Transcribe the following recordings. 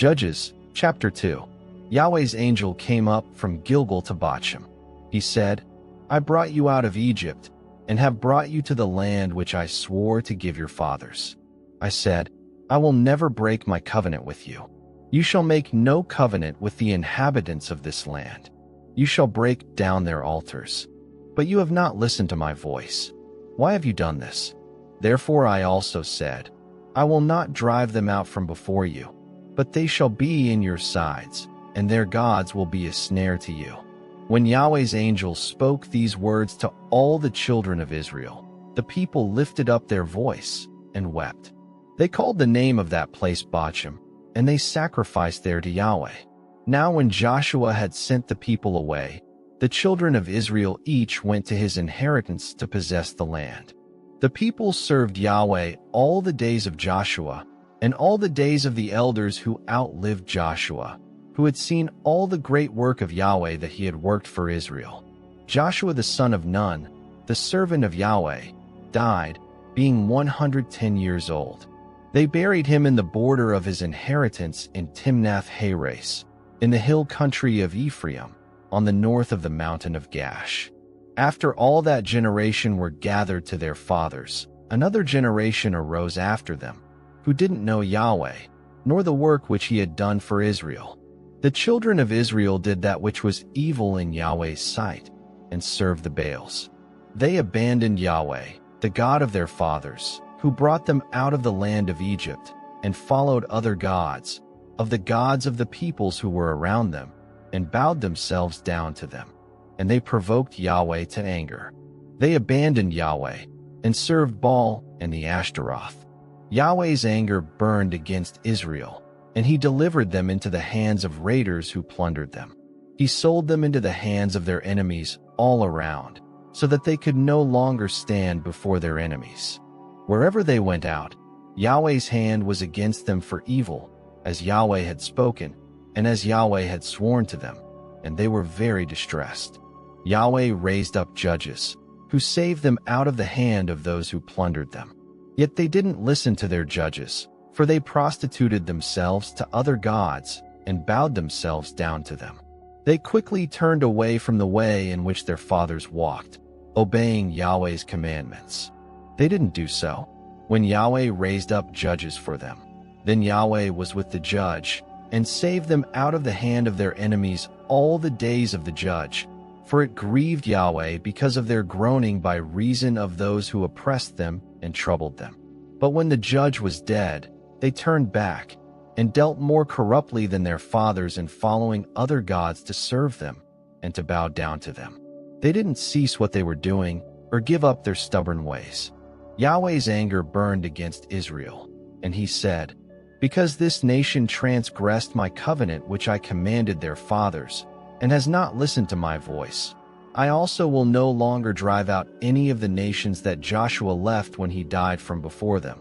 Judges, chapter 2. Yahweh's angel came up from Gilgal to Bochim. He said, I brought you out of Egypt, and have brought you to the land which I swore to give your fathers. I said, I will never break my covenant with you. You shall make no covenant with the inhabitants of this land. You shall break down their altars. But you have not listened to my voice. Why have you done this? Therefore I also said, I will not drive them out from before you, but they shall be in your sides, and their gods will be a snare to you. When Yahweh's angel spoke these words to all the children of Israel, the people lifted up their voice and wept. They called the name of that place Bochim, and they sacrificed there to Yahweh. Now when Joshua had sent the people away, the children of Israel each went to his inheritance to possess the land. The people served Yahweh all the days of Joshua, and all the days of the elders who outlived Joshua, who had seen all the great work of Yahweh that he had worked for Israel. Joshua the son of Nun, the servant of Yahweh, died, being 110 years old. They buried him in the border of his inheritance in Timnath-Heres, in the hill country of Ephraim, on the north of the mountain of Gash. After all that generation were gathered to their fathers, another generation arose after them, who didn't know Yahweh, nor the work which he had done for Israel. The children of Israel did that which was evil in Yahweh's sight, and served the Baals. They abandoned Yahweh, the God of their fathers, who brought them out of the land of Egypt, and followed other gods, of the gods of the peoples who were around them, and bowed themselves down to them. And they provoked Yahweh to anger. They abandoned Yahweh, and served Baal and the Ashtaroth. Yahweh's anger burned against Israel, and he delivered them into the hands of raiders who plundered them. He sold them into the hands of their enemies all around, so that they could no longer stand before their enemies. Wherever they went out, Yahweh's hand was against them for evil, as Yahweh had spoken, and as Yahweh had sworn to them, and they were very distressed. Yahweh raised up judges, who saved them out of the hand of those who plundered them. Yet they didn't listen to their judges, for they prostituted themselves to other gods and bowed themselves down to them. They quickly turned away from the way in which their fathers walked, obeying Yahweh's commandments. They didn't do so. When Yahweh raised up judges for them, then Yahweh was with the judge, and saved them out of the hand of their enemies all the days of the judge. For it grieved Yahweh because of their groaning by reason of those who oppressed them and troubled them. But when the judge was dead, they turned back, and dealt more corruptly than their fathers in following other gods to serve them, and to bow down to them. They didn't cease what they were doing, or give up their stubborn ways. Yahweh's anger burned against Israel, and he said, Because this nation transgressed my covenant which I commanded their fathers, and has not listened to my voice, I also will no longer drive out any of the nations that Joshua left when he died from before them,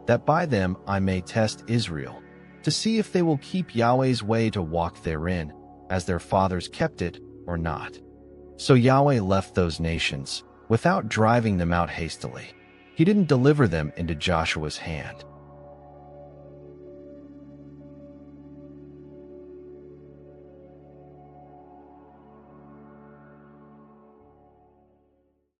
that by them I may test Israel, to see if they will keep Yahweh's way to walk therein, as their fathers kept it, or not. So Yahweh left those nations, without driving them out hastily. He didn't deliver them into Joshua's hand.